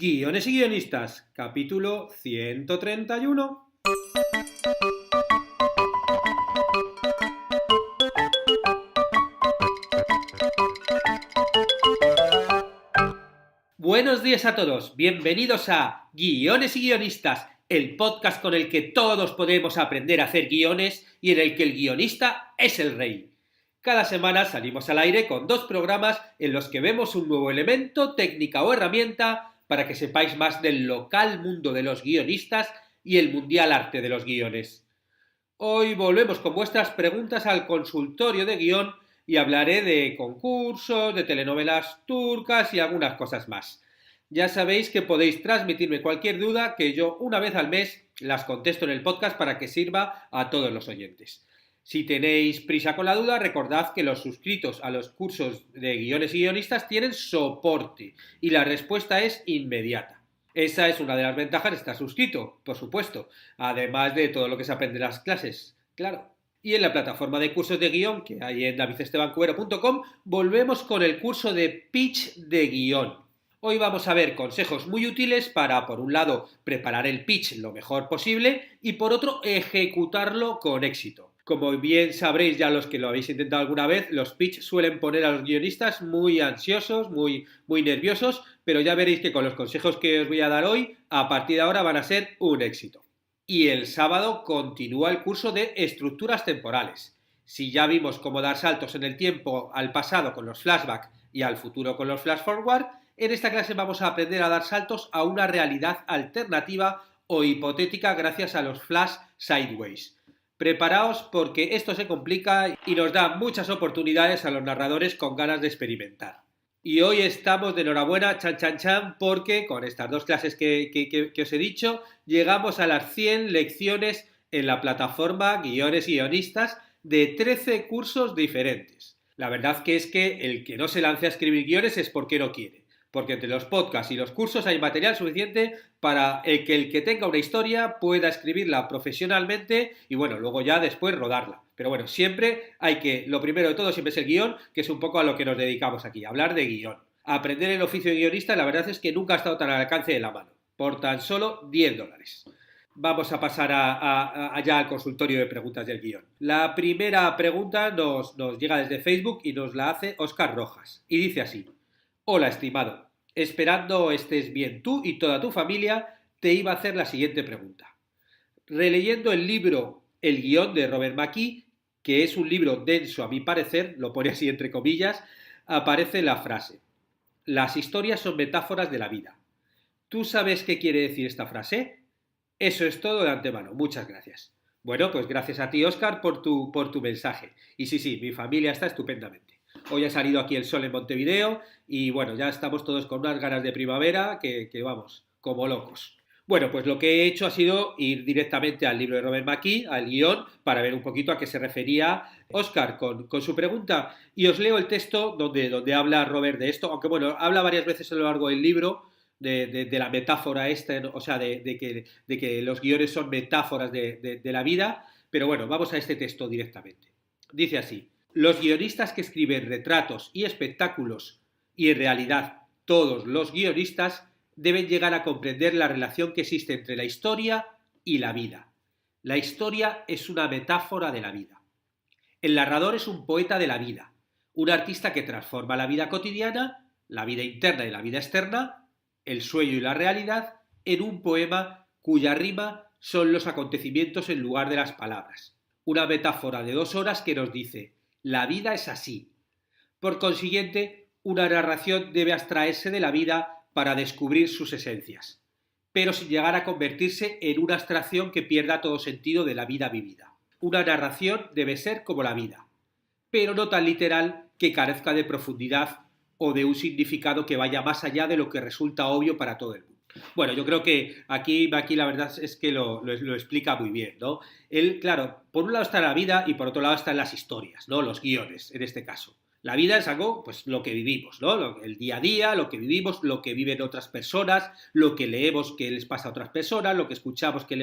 Guiones y guionistas, capítulo 131. Buenos días a todos, bienvenidos a Guiones y guionistas, el podcast con el que todos podemos aprender a hacer guiones y en el que el guionista es el rey. Cada semana salimos al aire con 2 programas en los que vemos un nuevo elemento, técnica o herramienta para que sepáis más del local mundo de los guionistas y el mundial arte de los guiones. Hoy volvemos con vuestras preguntas al consultorio de guión y hablaré de concursos, de telenovelas turcas y algunas cosas más. Ya sabéis que podéis transmitirme cualquier duda que yo una vez al mes las contesto en el podcast para que sirva a todos los oyentes. Si tenéis prisa con la duda, recordad que los suscritos a los cursos de guiones y guionistas tienen soporte y la respuesta es inmediata. Esa es una de las ventajas de estar suscrito, por supuesto, además de todo lo que se aprende en las clases, claro. Y en la plataforma de cursos de guión que hay en davidestebancubero.com volvemos con el curso de pitch de guión. Hoy vamos a ver consejos muy útiles para, por un lado, preparar el pitch lo mejor posible y, por otro, ejecutarlo con éxito. Como bien sabréis ya los que lo habéis intentado alguna vez, los pitch suelen poner a los guionistas muy ansiosos, muy nerviosos, pero ya veréis que con los consejos que os voy a dar hoy, a partir de ahora van a ser un éxito. Y el sábado continúa el curso de estructuras temporales. Si ya vimos cómo dar saltos en el tiempo al pasado con los flashbacks y al futuro con los flash forward, en esta clase vamos a aprender a dar saltos a una realidad alternativa o hipotética gracias a los flash sideways. Preparaos porque esto se complica y nos da muchas oportunidades a los narradores con ganas de experimentar. Y hoy estamos de enhorabuena, chan chan chan, porque con estas 2 clases que os he dicho, llegamos a las 100 lecciones en la plataforma Guiones y Guionistas de 13 cursos diferentes. La verdad que es que el que no se lance a escribir guiones es porque no quiere. Porque entre los podcasts y los cursos hay material suficiente para el que tenga una historia pueda escribirla profesionalmente y bueno, luego ya después rodarla. Pero bueno, siempre hay que, lo primero de todo siempre es el guión, que es un poco a lo que nos dedicamos aquí, a hablar de guión. Aprender el oficio de guionista, la verdad es que nunca ha estado tan al alcance de la mano, por tan solo $10. Vamos a pasar allá al consultorio de preguntas del guión. La primera pregunta nos llega desde Facebook y nos la hace Óscar Rojas. Y dice así: hola, estimado. Esperando estés bien tú y toda tu familia, te iba a hacer la siguiente pregunta. Releyendo el libro El guión de Robert McKee, que es un libro denso a mi parecer, lo pone así entre comillas, aparece la frase: las historias son metáforas de la vida. ¿Tú sabes qué quiere decir esta frase? Eso es todo de antemano. Muchas gracias. Bueno, pues gracias a ti, Óscar, por tu mensaje. Y sí, mi familia está estupendamente. Hoy ha salido aquí el sol en Montevideo y bueno, ya estamos todos con unas ganas de primavera que vamos, como locos. Bueno, pues lo que he hecho ha sido ir directamente al libro de Robert McKee, al guión, para ver un poquito a qué se refería Óscar con su pregunta. Y os leo el texto donde habla Robert de esto, aunque bueno, habla varias veces a lo largo del libro de la metáfora esta, o sea, de que los guiones son metáforas de la vida, pero bueno, vamos a este texto directamente. Dice así: los guionistas que escriben retratos y espectáculos, y en realidad todos los guionistas, deben llegar a comprender la relación que existe entre la historia y la vida. La historia es una metáfora de la vida. El narrador es un poeta de la vida, un artista que transforma la vida cotidiana, la vida interna y la vida externa, el sueño y la realidad, en un poema cuya rima son los acontecimientos en lugar de las palabras. Una metáfora de 2 horas que nos dice: la vida es así. Por consiguiente, una narración debe abstraerse de la vida para descubrir sus esencias, pero sin llegar a convertirse en una abstracción que pierda todo sentido de la vida vivida. Una narración debe ser como la vida, pero no tan literal que carezca de profundidad o de un significado que vaya más allá de lo que resulta obvio para todo el mundo. Bueno, yo creo que aquí la verdad es que lo explica muy bien, ¿no? Él, claro, por un lado está la vida y por otro lado están las historias, ¿no? Los guiones, en este caso. La vida es algo, pues lo que vivimos, ¿no? El día a día, lo que vivimos, lo que viven otras personas, lo que leemos que les pasa a otras personas, lo que escuchamos que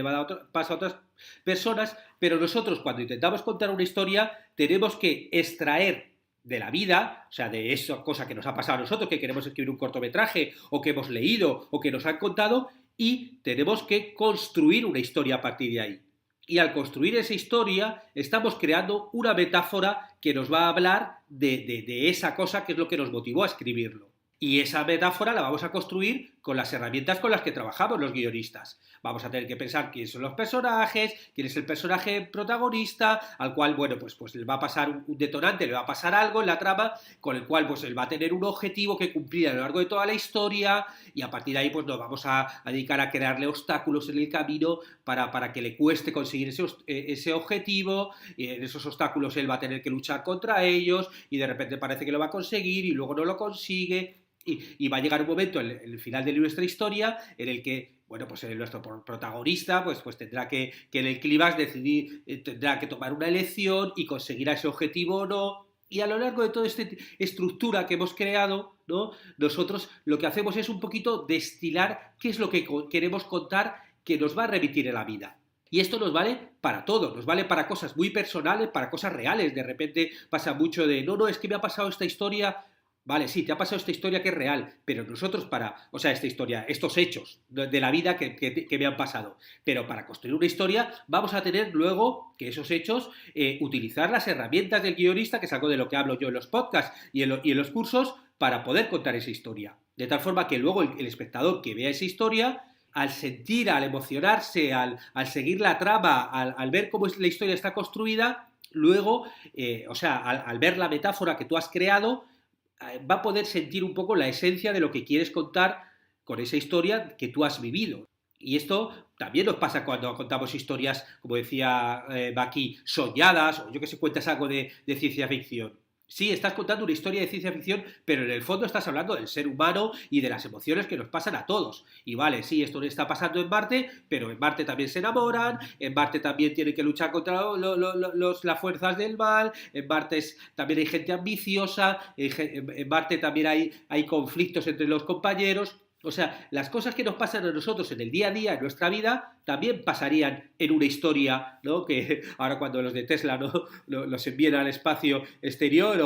pasa a otras personas, pero nosotros cuando intentamos contar una historia tenemos que extraer de la vida, o sea, de esa cosa que nos ha pasado a nosotros, que queremos escribir un cortometraje, o que hemos leído, o que nos han contado, y tenemos que construir una historia a partir de ahí. Y al construir esa historia, estamos creando una metáfora que nos va a hablar de esa cosa que es lo que nos motivó a escribirlo. Y esa metáfora la vamos a construir con las herramientas con las que trabajamos los guionistas. Vamos a tener que pensar quiénes son los personajes, quién es el personaje protagonista, al cual, bueno, pues le va a pasar un detonante, le va a pasar algo en la trama, con el cual pues él va a tener un objetivo que cumplir a lo largo de toda la historia, y a partir de ahí pues nos vamos a dedicar a crearle obstáculos en el camino para que le cueste conseguir ese objetivo, y en esos obstáculos él va a tener que luchar contra ellos, y de repente parece que lo va a conseguir, y luego no lo consigue. Y va a llegar un momento en el final de nuestra historia en el que, bueno, pues nuestro protagonista pues tendrá que en el clímax decidir, tendrá que tomar una elección y conseguirá ese objetivo o no. Y a lo largo de toda esta estructura que hemos creado, ¿no? Nosotros lo que hacemos es un poquito destilar qué es lo que queremos contar que nos va a remitir en la vida. Y esto nos vale para todo, nos vale para cosas muy personales, para cosas reales. De repente pasa mucho de, no, es que me ha pasado esta historia. Vale, sí, te ha pasado esta historia que es real, pero nosotros esta historia, estos hechos de la vida que me han pasado, pero para construir una historia vamos a tener luego que esos hechos, utilizar las herramientas del guionista, que es algo de lo que hablo yo en los podcasts y en los cursos, para poder contar esa historia. De tal forma que luego el espectador que vea esa historia, al sentir, al emocionarse, al seguir la trama, al ver cómo la historia está construida, luego, al ver la metáfora que tú has creado, va a poder sentir un poco la esencia de lo que quieres contar con esa historia que tú has vivido. Y esto también nos pasa cuando contamos historias, como decía Baki, soñadas, o yo que sé, cuentas algo de ciencia ficción. Sí, estás contando una historia de ciencia ficción, pero en el fondo estás hablando del ser humano y de las emociones que nos pasan a todos. Y vale, sí, esto está pasando en Marte, pero en Marte también se enamoran, en Marte también tienen que luchar contra las fuerzas del mal, en Marte también hay gente ambiciosa, en Marte también hay conflictos entre los compañeros. O sea, las cosas que nos pasan a nosotros en el día a día, en nuestra vida, también pasarían en una historia, ¿no? Que ahora cuando los de Tesla, ¿no? los envían al espacio exterior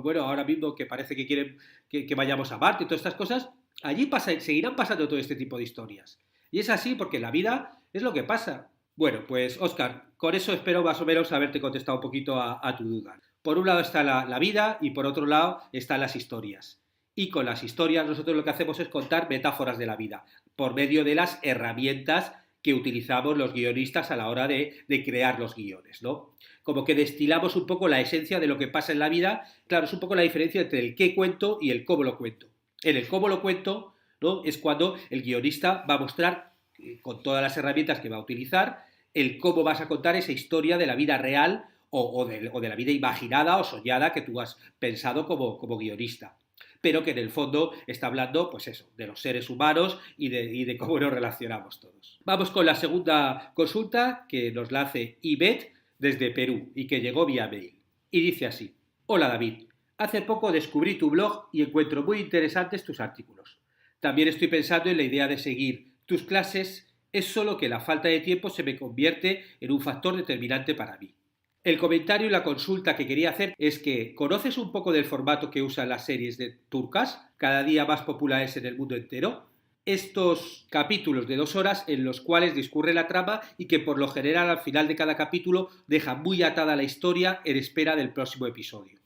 bueno, ahora mismo que parece que quieren que vayamos a Marte y todas estas cosas, allí seguirán pasando todo este tipo de historias. Y es así porque la vida es lo que pasa. Bueno, pues Óscar, con eso espero más o menos haberte contestado un poquito a tu duda. Por un lado está la vida y por otro lado están las historias. Y con las historias nosotros lo que hacemos es contar metáforas de la vida por medio de las herramientas que utilizamos los guionistas a la hora de crear los guiones, ¿no? Como que destilamos un poco la esencia de lo que pasa en la vida. Claro, es un poco la diferencia entre el qué cuento y el cómo lo cuento. En el cómo lo cuento, ¿no? Es cuando el guionista va a mostrar, con todas las herramientas que va a utilizar, el cómo vas a contar esa historia de la vida real o de la vida imaginada o soñada que tú has pensado como guionista, pero que en el fondo está hablando, pues eso, de los seres humanos y de cómo nos relacionamos todos. Vamos con la segunda consulta, que nos la hace Ivette desde Perú y que llegó vía mail. Y dice así: Hola David, hace poco descubrí tu blog y encuentro muy interesantes tus artículos. También estoy pensando en la idea de seguir tus clases, es solo que la falta de tiempo se me convierte en un factor determinante para mí. El comentario y la consulta que quería hacer es que ¿conoces un poco del formato que usan las series de turcas, cada día más populares en el mundo entero? Estos capítulos de 2 horas en los cuales discurre la trama y que por lo general al final de cada capítulo deja muy atada la historia en espera del próximo episodio.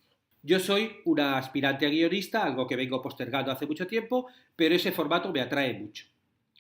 Yo soy una aspirante a guionista, algo que vengo postergando hace mucho tiempo, pero ese formato me atrae mucho.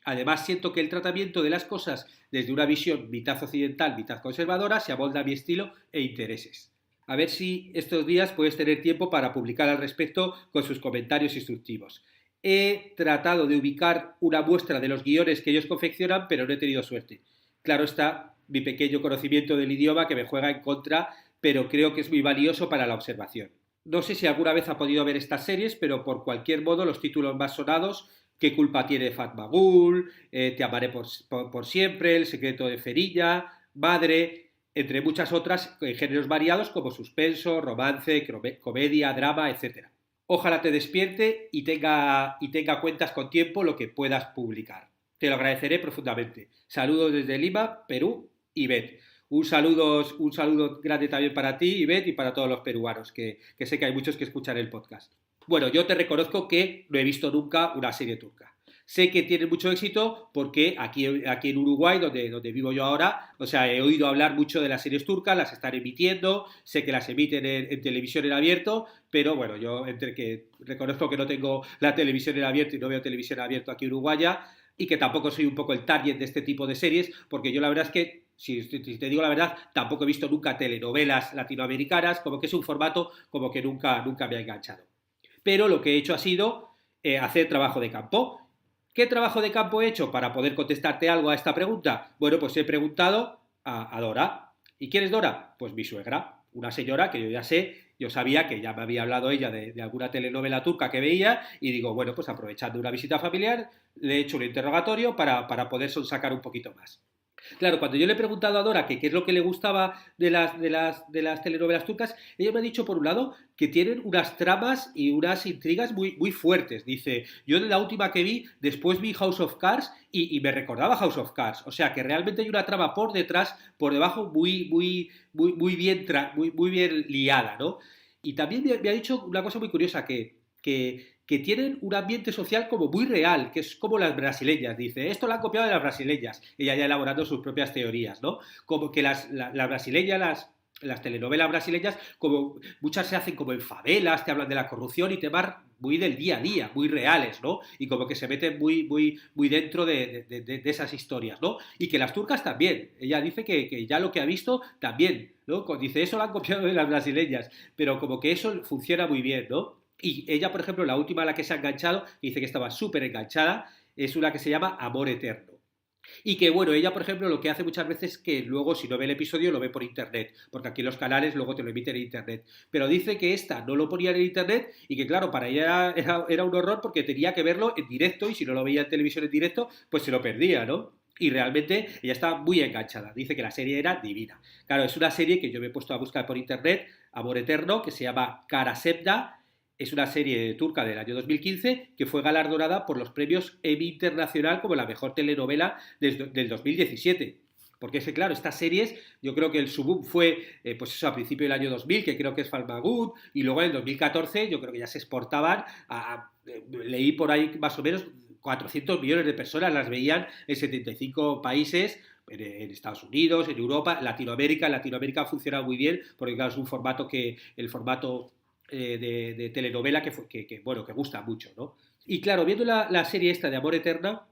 Además, siento que el tratamiento de las cosas desde una visión mitad occidental, mitad conservadora, se amolda a mi estilo e intereses. A ver si estos días puedes tener tiempo para publicar al respecto con sus comentarios instructivos. He tratado de ubicar una muestra de los guiones que ellos confeccionan, pero no he tenido suerte. Claro está mi pequeño conocimiento del idioma que me juega en contra, pero creo que es muy valioso para la observación. No sé si alguna vez ha podido ver estas series, pero por cualquier modo los títulos más sonados: ¿Qué culpa tiene Fatmagul? Te amaré por siempre, El secreto de Ferilla, Madre, entre muchas otras en géneros variados como suspenso, romance, comedia, drama, etc. Ojalá te despierte y tenga cuentas con tiempo lo que puedas publicar. Te lo agradeceré profundamente. Saludos desde Lima, Perú, y Bet. Un saludo grande también para ti, Ivette, y para todos los peruanos, que sé que hay muchos que escuchan el podcast. Bueno, yo te reconozco que no he visto nunca una serie turca. Sé que tienen mucho éxito porque aquí en Uruguay, donde vivo yo ahora, o sea, he oído hablar mucho de las series turcas, las están emitiendo, sé que las emiten en televisión en abierto, pero bueno, yo entre que reconozco que no tengo la televisión en abierto y no veo televisión en abierto aquí en Uruguaya, y que tampoco soy un poco el target de este tipo de series, porque yo la verdad es que, si te digo la verdad, tampoco he visto nunca telenovelas latinoamericanas, como que es un formato como que nunca me ha enganchado. Pero lo que he hecho ha sido hacer trabajo de campo. ¿Qué trabajo de campo he hecho para poder contestarte algo a esta pregunta? Bueno, pues he preguntado a Dora. ¿Y quién es Dora? Pues mi suegra, una señora que yo ya sé, yo sabía que ya me había hablado ella de alguna telenovela turca que veía y digo, bueno, pues aprovechando una visita familiar, le he hecho un interrogatorio para poder sonsacar un poquito más. Claro, cuando yo le he preguntado a Dora que qué es lo que le gustaba de las telenovelas turcas, ella me ha dicho, por un lado, que tienen unas tramas y unas intrigas muy fuertes. Dice, yo de la última que vi, después vi House of Cards y me recordaba House of Cards. O sea, que realmente hay una trama por detrás, por debajo, muy bien liada, ¿no? Y también me ha dicho una cosa muy curiosa, que tienen un ambiente social como muy real, que es como las brasileñas, dice, esto lo han copiado de las brasileñas, ella ya elaborando sus propias teorías, ¿no? Como que las brasileñas, las telenovelas brasileñas, como muchas se hacen como en favelas, te hablan de la corrupción y temas muy del día a día, muy reales, ¿no? Y como que se meten muy dentro de esas historias, ¿no? Y que las turcas también, ella dice que ya lo que ha visto también, ¿no? Dice, eso lo han copiado de las brasileñas, pero como que eso funciona muy bien, ¿no? Y ella, por ejemplo, la última a la que se ha enganchado, dice que estaba súper enganchada, es una que se llama Amor Eterno. Y que, bueno, ella, por ejemplo, lo que hace muchas veces es que luego, si no ve el episodio, lo ve por internet, porque aquí los canales luego te lo emiten en internet. Pero dice que esta no lo ponía en internet y que, claro, para ella era un horror porque tenía que verlo en directo y si no lo veía en televisión en directo, pues se lo perdía, ¿no? Y realmente ella está muy enganchada. Dice que la serie era divina. Claro, es una serie que yo me he puesto a buscar por internet, Amor Eterno, que se llama Karasepda. Es una serie turca del año 2015 que fue galardonada por los premios Emmy Internacional como la mejor telenovela del 2017. Porque es que, claro, estas series, yo creo que el subboom fue, pues eso, a principio del año 2000, que creo que es Falmagud, y luego en el 2014 yo creo que ya se exportaban, leí por ahí más o menos 400 millones de personas, las veían en 75 países, en Estados Unidos, en Europa, en Latinoamérica ha funcionado muy bien, porque claro, es un formato el formato de telenovela bueno, que gusta mucho, ¿no? Y claro, viendo la serie esta de Amor Eterna,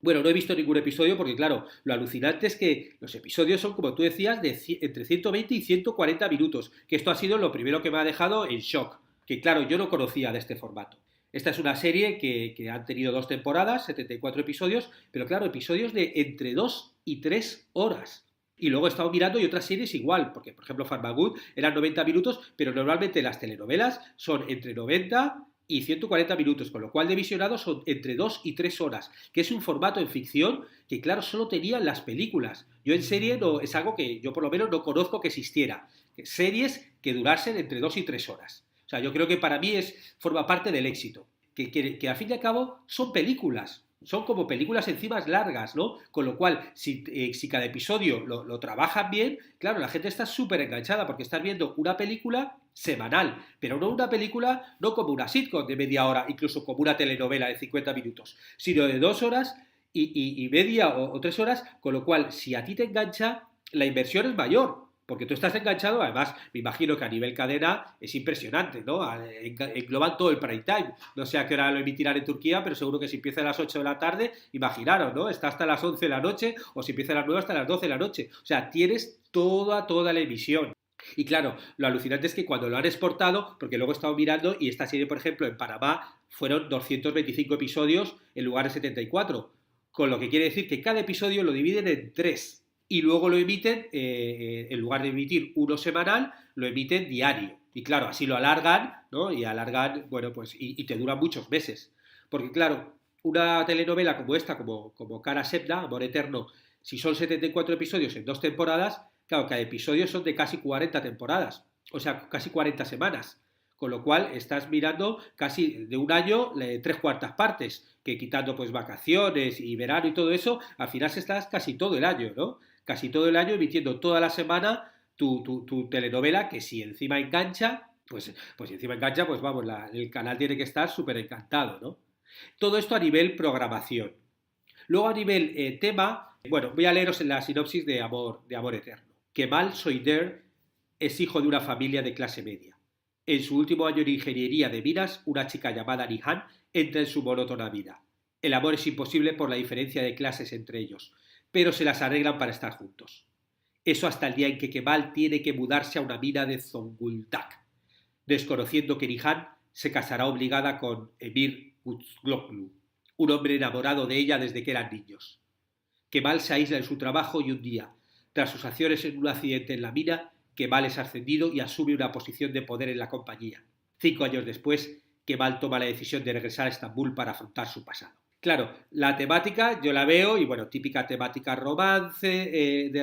bueno, no he visto ningún episodio porque, claro, lo alucinante es que los episodios son, como tú decías, entre 120 y 140 minutos, que esto ha sido lo primero que me ha dejado en shock, que claro, yo no conocía de este formato. Esta es una serie que han tenido 2 temporadas, 74 episodios, pero claro, episodios de entre 2 y 3 horas. Y luego he estado mirando y otras series igual, porque por ejemplo Farmagood eran 90 minutos, pero normalmente las telenovelas son entre 90 y 140 minutos, con lo cual de visionado son entre 2 y 3 horas, que es un formato en ficción que claro, solo tenían las películas. Yo en serie no, es algo que yo por lo menos no conozco que existiera. Series que durasen entre 2 y 3 horas. O sea, yo creo que para mí forma parte del éxito. Que al fin y al cabo son películas. Son como películas encima largas, ¿no? Con lo cual, si cada episodio lo trabajan bien, claro, la gente está súper enganchada porque estás viendo una película semanal, pero no una película, no como una sitcom de media hora, incluso como una telenovela de 50 minutos, sino de 2 horas y media o 3 horas, con lo cual, si a ti te engancha, la inversión es mayor. Porque tú estás enganchado, además, me imagino que a nivel cadena es impresionante, ¿no? Engloban todo el prime time. No sé a qué hora lo emitirán en Turquía, pero seguro que si empieza a las 8 de la tarde, imaginaros, ¿no? Está hasta las 11 de la noche, o si empieza a las 9 hasta las 12 de la noche. O sea, tienes toda la emisión. Y claro, lo alucinante es que cuando lo han exportado, porque luego he estado mirando y esta serie, por ejemplo, en Panamá fueron 225 episodios en lugar de 74, con lo que quiere decir que cada episodio lo dividen en 3 y luego lo emiten, en lugar de emitir uno semanal, lo emiten diario. Y claro, así lo alargan, ¿no? Y alargan, bueno, pues, y te duran muchos meses. Porque claro, una telenovela como esta, como Cara Sepda, Amor Eterno, si son 74 episodios en 2 temporadas, claro, cada episodio son de casi 40 temporadas, o sea, casi 40 semanas. Con lo cual estás mirando casi de un año 3/4 partes, que quitando pues vacaciones y verano y todo eso, al final estás casi todo el año, ¿no? casi todo el año emitiendo toda la semana tu telenovela, que si encima engancha, pues si encima engancha, pues vamos, el canal tiene que estar súper encantado, ¿no? Todo esto a nivel programación. Luego a nivel tema, bueno, voy a leeros en la sinopsis de Amor Eterno. Kemal Soider es hijo de una familia de clase media. En su último año en ingeniería de minas, una chica llamada Nihan entra en su monótona vida. El amor es imposible por la diferencia de clases entre ellos, pero se las arreglan para estar juntos. Eso hasta el día en que Kemal tiene que mudarse a una mina de Zonguldak, desconociendo que Nihan se casará obligada con Emir Kuzgloglu, un hombre enamorado de ella desde que eran niños. Kemal se aísla en su trabajo y un día, tras sus acciones en un accidente en la mina, Kemal es ascendido y asume una posición de poder en la compañía. 5 años después, Kemal toma la decisión de regresar a Estambul para afrontar su pasado. Claro, la temática yo la veo y bueno, típica temática de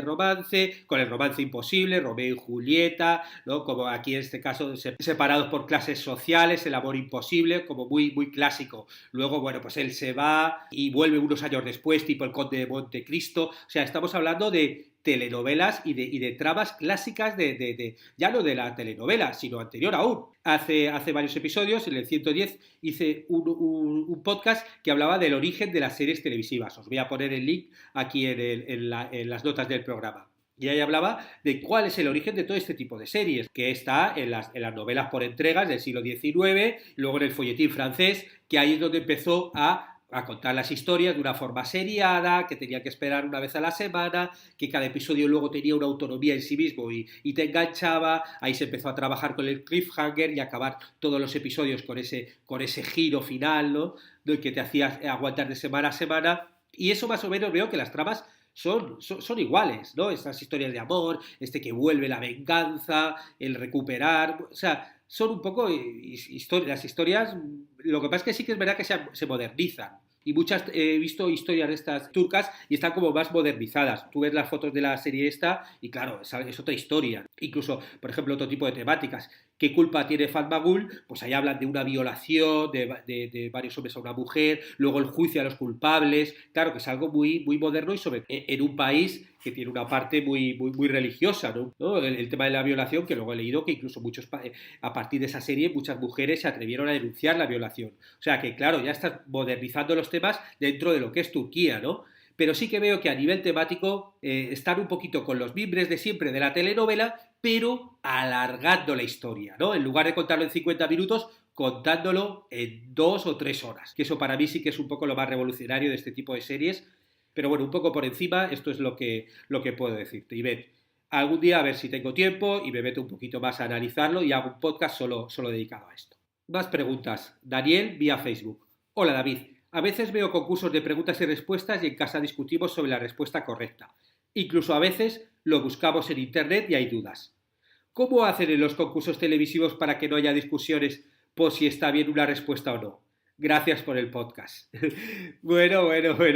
romance, con el romance imposible, Romeo y Julieta, ¿no? Como aquí en este caso separados por clases sociales, el amor imposible, como muy, muy clásico. Luego, bueno, pues él se va y vuelve unos años después, tipo el Conde de Montecristo. O sea, estamos hablando de telenovelas y de tramas clásicas ya no de la telenovela, sino anterior aún. Hace varios episodios, en el 110, hice un podcast que hablaba del origen de las series televisivas. Os voy a poner el link aquí en las notas del programa. Y ahí hablaba de cuál es el origen de todo este tipo de series, que está en las novelas por entregas del siglo XIX, luego en el folletín francés, que ahí es donde empezó a contar las historias de una forma seriada, que tenía que esperar una vez a la semana, que cada episodio luego tenía una autonomía en sí mismo y te enganchaba. Ahí se empezó a trabajar con el cliffhanger y acabar todos los episodios con ese giro final, ¿no? Que te hacía aguantar de semana a semana. Y eso más o menos veo que las tramas son iguales, ¿no? Estas historias de amor, que vuelve la venganza, el recuperar, o sea, son un poco las historias, lo que pasa es que sí que es verdad que se modernizan. Y muchas he visto historias de estas turcas y están como más modernizadas. Tú ves las fotos de la serie esta y claro, es otra historia. Incluso, por ejemplo, otro tipo de temáticas. ¿Qué culpa tiene Fatmagul? Pues ahí hablan de una violación de varios hombres a una mujer, luego el juicio a los culpables. Claro que es algo muy, muy moderno y sobre en un país que tiene una parte muy, muy, muy religiosa, ¿no? El tema de la violación, que luego he leído que incluso a partir de esa serie muchas mujeres se atrevieron a denunciar la violación. O sea que, claro, ya estás modernizando los temas dentro de lo que es Turquía, ¿no? Pero sí que veo que a nivel temático están un poquito con los mimbres de siempre de la telenovela, pero alargando la historia, ¿no? En lugar de contarlo en 50 minutos, contándolo en 2 o 3 horas. Que eso para mí sí que es un poco lo más revolucionario de este tipo de series. Pero bueno, un poco por encima, esto es lo que puedo decirte. Y ven, algún día a ver si tengo tiempo y me meto un poquito más a analizarlo y hago un podcast solo dedicado a esto. Más preguntas. Daniel vía Facebook. Hola David. A veces veo concursos de preguntas y respuestas y en casa discutimos sobre la respuesta correcta. Incluso a veces lo buscamos en internet y hay dudas. ¿Cómo hacen en los concursos televisivos para que no haya discusiones por si está bien una respuesta o no? Gracias por el podcast. Bueno,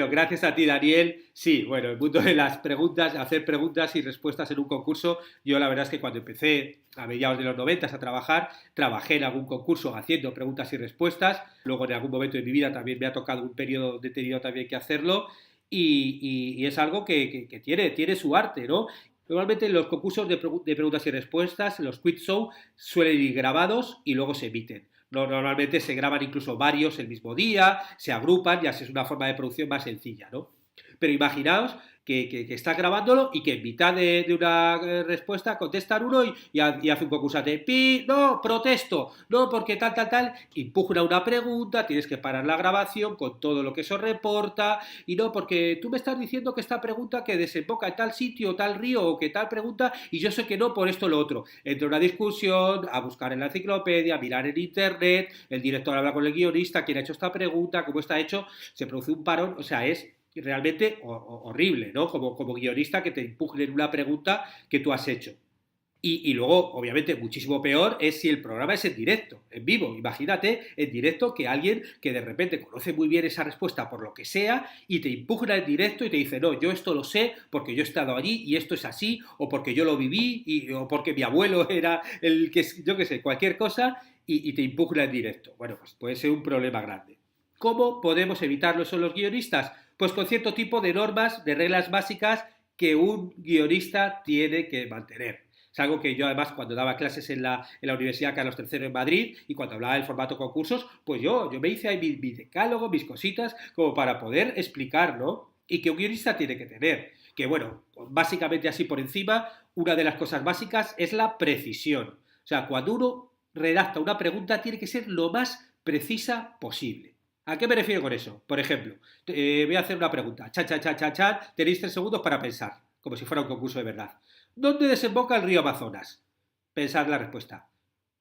gracias a ti, Daniel. Sí, bueno, el mundo de las preguntas, hacer preguntas y respuestas en un concurso, yo la verdad es que cuando empecé a mediados de los 90 a trabajar, trabajé en algún concurso haciendo preguntas y respuestas, luego en algún momento de mi vida también me ha tocado un periodo de tenido también que hacerlo y es algo que tiene su arte, ¿no? Normalmente los concursos de preguntas y respuestas, los quiz show, suelen ir grabados y luego se emiten. Normalmente se graban incluso varios el mismo día, se agrupan y así es una forma de producción más sencilla, ¿no? Pero imaginaos que estás grabándolo y que en mitad de una respuesta contestan uno y hace un concursante, no, protesto, no, porque tal, impugna una pregunta, tienes que parar la grabación con todo lo que eso reporta, y no, porque tú me estás diciendo que esta pregunta que desemboca en tal sitio, tal río, o que tal pregunta, y yo sé que no por esto o lo otro. Entra una discusión, a buscar en la enciclopedia, a mirar en internet, el director habla con el guionista, quién ha hecho esta pregunta, cómo está hecho, se produce un parón, o sea, es realmente horrible, ¿no? Como guionista que te impugnen una pregunta que tú has hecho. Y luego, obviamente, muchísimo peor es si el programa es en directo, en vivo. Imagínate en directo que alguien que de repente conoce muy bien esa respuesta por lo que sea y te impugna en directo y te dice, no, yo esto lo sé porque yo he estado allí y esto es así, o porque yo lo viví, o porque mi abuelo era el que, yo qué sé, cualquier cosa, y te impugna en directo. Bueno, pues puede ser un problema grande. ¿Cómo podemos evitarlo eso los guionistas? Pues con cierto tipo de normas, de reglas básicas que un guionista tiene que mantener. Es algo que yo además cuando daba clases en la Universidad Carlos III en Madrid y cuando hablaba del formato concursos, pues yo me hice ahí mi decálogo, mis cositas, como para poder explicar, ¿no? Y que un guionista tiene que tener. Que bueno, básicamente así por encima, una de las cosas básicas es la precisión. O sea, cuando uno redacta una pregunta tiene que ser lo más precisa posible. ¿A qué me refiero con eso? Por ejemplo, voy a hacer una pregunta. Tenéis 3 segundos para pensar, como si fuera un concurso de verdad. ¿Dónde desemboca el río Amazonas? Pensad la respuesta.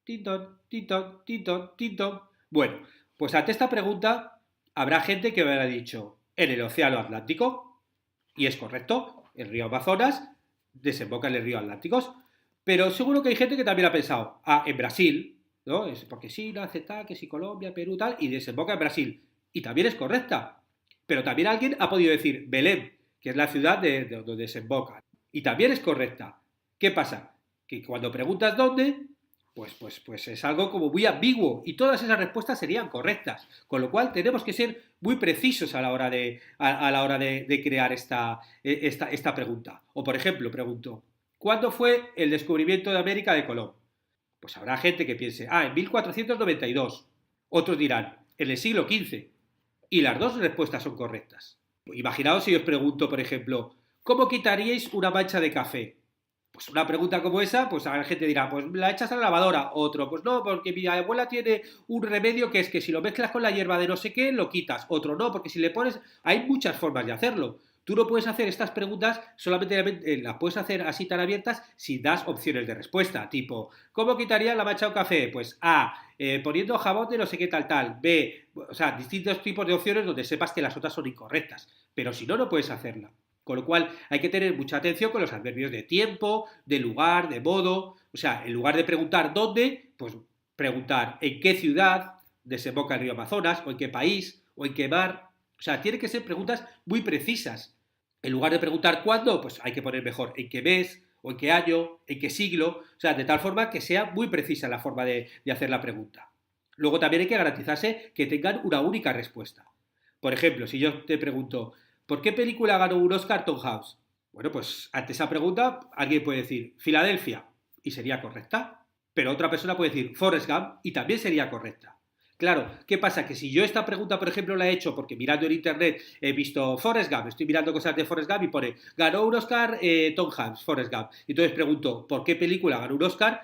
Tintón, tintón, tintón, tintón. Bueno, pues ante esta pregunta habrá gente que me habrá dicho en el Océano Atlántico, y es correcto, el río Amazonas desemboca en el río Atlántico, pero seguro que hay gente que también ha pensado, en Brasil, ¿no? Es porque sí, no hace tal, que sí, Colombia, Perú, tal, y desemboca en Brasil. Y también es correcta. Pero también alguien ha podido decir Belén, que es la ciudad de donde desemboca. Y también es correcta. ¿Qué pasa? Que cuando preguntas dónde, pues es algo como muy ambiguo y todas esas respuestas serían correctas. Con lo cual tenemos que ser muy precisos a la hora de crear esta pregunta. O por ejemplo, pregunto, ¿cuándo fue el descubrimiento de América de Colón? Pues habrá gente que piense, en 1492. Otros dirán, en el siglo XV. Y las dos respuestas son correctas. Imaginaos si os pregunto, por ejemplo, ¿cómo quitaríais una mancha de café? Pues una pregunta como esa, pues a la gente dirá, pues la echas a la lavadora. Otro, pues no, porque mi abuela tiene un remedio que es que si lo mezclas con la hierba de no sé qué, lo quitas. Otro no, porque si le pones, hay muchas formas de hacerlo. Tú no puedes hacer estas preguntas, solamente las puedes hacer así tan abiertas si das opciones de respuesta, tipo, ¿cómo quitaría la mancha de un café? Pues A, poniendo jabón de no sé qué tal. B, o sea, distintos tipos de opciones donde sepas que las otras son incorrectas. Pero si no, no puedes hacerla. Con lo cual hay que tener mucha atención con los adverbios de tiempo, de lugar, de modo. O sea, en lugar de preguntar dónde, pues preguntar en qué ciudad desemboca el río Amazonas, o en qué país, o en qué mar. O sea, tienen que ser preguntas muy precisas. En lugar de preguntar cuándo, pues hay que poner mejor en qué mes, o en qué año, en qué siglo. O sea, de tal forma que sea muy precisa la forma de hacer la pregunta. Luego también hay que garantizarse que tengan una única respuesta. Por ejemplo, si yo te pregunto, ¿por qué película ganó un Oscar Tom Hanks? Bueno, pues ante esa pregunta alguien puede decir Filadelfia y sería correcta, pero otra persona puede decir Forrest Gump y también sería correcta. Claro, ¿qué pasa? Que si yo esta pregunta, por ejemplo, la he hecho porque mirando en internet he visto Forrest Gump, estoy mirando cosas de Forrest Gump y pone ganó un Oscar Tom Hanks, Forrest Gump. Y entonces pregunto, ¿por qué película ganó un Oscar?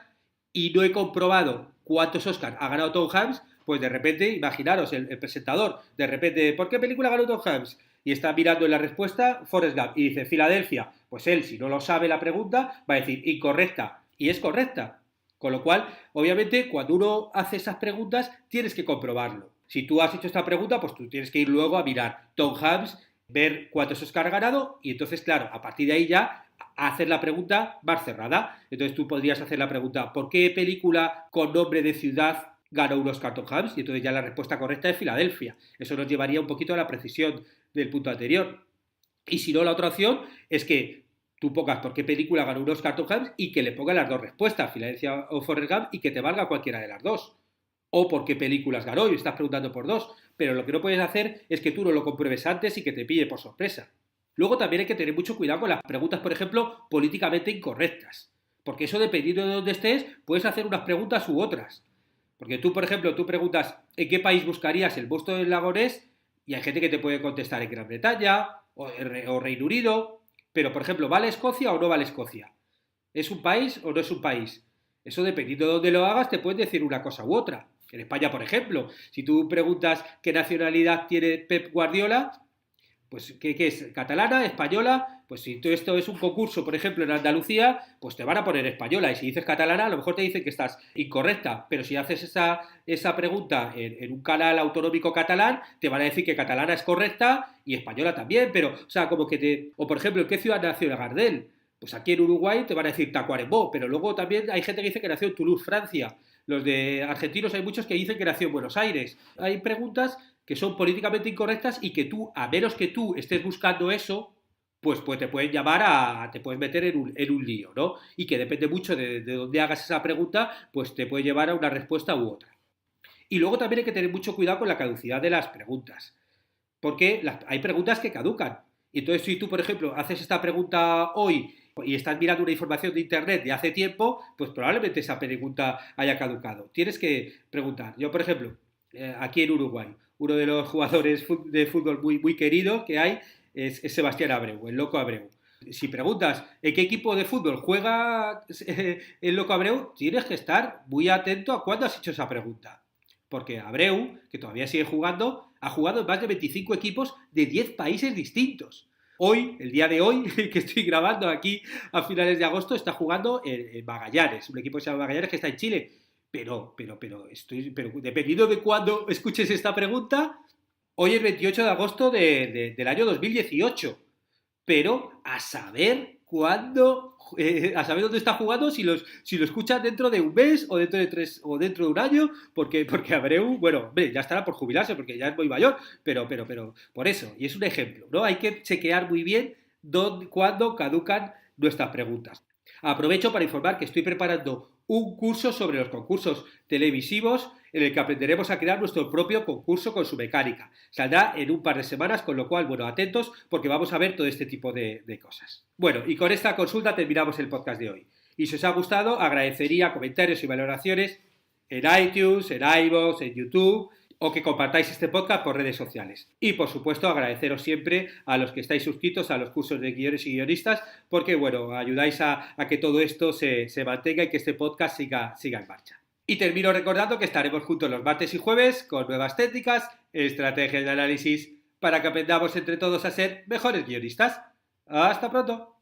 Y no he comprobado cuántos Oscars ha ganado Tom Hanks, pues de repente, imaginaros, el presentador, de repente, ¿por qué película ganó Tom Hanks? Y está mirando en la respuesta Forrest Gump y dice Filadelfia. Pues él, si no lo sabe la pregunta, va a decir incorrecta. Y es correcta. Con lo cual, obviamente, cuando uno hace esas preguntas, tienes que comprobarlo. Si tú has hecho esta pregunta, pues tú tienes que ir luego a mirar Tom Hanks, ver cuántos Oscars ha ganado y entonces, claro, a partir de ahí ya hacer la pregunta más cerrada. Entonces tú podrías hacer la pregunta, ¿por qué película con nombre de ciudad ganó un Oscar Tom Hanks? Y entonces ya la respuesta correcta es Filadelfia. Eso nos llevaría un poquito a la precisión del punto anterior. Y si no, la otra opción es que tú pongas por qué película ganó un Oscar Tom Hanks y que le ponga las dos respuestas, Filadelfia o Forrest Gump, y que te valga cualquiera de las dos. O por qué películas ganó y estás preguntando por dos. Pero lo que no puedes hacer es que tú no lo compruebes antes y que te pille por sorpresa. Luego también hay que tener mucho cuidado con las preguntas, por ejemplo, políticamente incorrectas. Porque eso, dependiendo de dónde estés, puedes hacer unas preguntas u otras. Porque tú, por ejemplo, tú preguntas ¿en qué país buscarías el monstruo del lago Ness? Y hay gente que te puede contestar en Gran Bretaña o Reino Unido. Pero, por ejemplo, ¿vale Escocia o no vale Escocia? ¿Es un país o no es un país? Eso, dependiendo de dónde lo hagas, te pueden decir una cosa u otra. En España, por ejemplo, si tú preguntas qué nacionalidad tiene Pep Guardiola, pues ¿qué es? ¿Catalana? ¿Española? Pues si todo esto es un concurso, por ejemplo, en Andalucía, pues te van a poner española. Y si dices catalana, a lo mejor te dicen que estás incorrecta. Pero si haces esa pregunta en un canal autonómico catalán, te van a decir que catalana es correcta y española también. Pero, o sea, como que te... O, por ejemplo, ¿en qué ciudad nació Gardel? Pues aquí en Uruguay te van a decir Tacuarembó. Pero luego también hay gente que dice que nació en Toulouse, Francia. Los de argentinos hay muchos que dicen que nació en Buenos Aires. Hay preguntas que son políticamente incorrectas y que tú, a menos que tú estés buscando eso, pues te pueden te puedes meter en un lío, ¿no? Y que depende mucho de dónde hagas esa pregunta, pues te puede llevar a una respuesta u otra. Y luego también hay que tener mucho cuidado con la caducidad de las preguntas, porque hay preguntas que caducan. Entonces, si tú, por ejemplo, haces esta pregunta hoy y estás mirando una información de internet de hace tiempo, pues probablemente esa pregunta haya caducado. Tienes que preguntar. Yo, por ejemplo, aquí en Uruguay, uno de los jugadores de fútbol muy querido que hay es Sebastián Abreu, el Loco Abreu. Si preguntas en qué equipo de fútbol juega el Loco Abreu, tienes que estar muy atento a cuándo has hecho esa pregunta. Porque Abreu, que todavía sigue jugando, ha jugado en más de 25 equipos de 10 países distintos. Hoy, el día de hoy, que estoy grabando aquí a finales de agosto, está jugando en Magallanes, un equipo que se llama Magallanes que está en Chile. Pero, dependiendo de cuándo escuches esta pregunta, hoy es 28 de agosto del año 2018. Pero a saber cuándo, a saber dónde está jugando, si lo escuchas dentro de un mes o dentro de 3 o dentro de un año, porque Abreu, bueno, hombre, ya estará por jubilarse porque ya es muy mayor, pero por eso, y es un ejemplo, ¿no? Hay que chequear muy bien cuándo caducan nuestras preguntas. Aprovecho para informar que estoy preparando un curso sobre los concursos televisivos en el que aprenderemos a crear nuestro propio concurso con su mecánica. Saldrá en un par de semanas, con lo cual, bueno, atentos porque vamos a ver todo este tipo de cosas. Bueno, y con esta consulta terminamos el podcast de hoy. Y si os ha gustado, agradecería comentarios y valoraciones en iTunes, en iVoox, en YouTube, o que compartáis este podcast por redes sociales. Y por supuesto agradeceros siempre a los que estáis suscritos a los cursos de guiones y guionistas porque, bueno, ayudáis a que todo esto se mantenga y que este podcast siga en marcha. Y termino recordando que estaremos juntos los martes y jueves con nuevas técnicas, estrategias de análisis para que aprendamos entre todos a ser mejores guionistas. ¡Hasta pronto!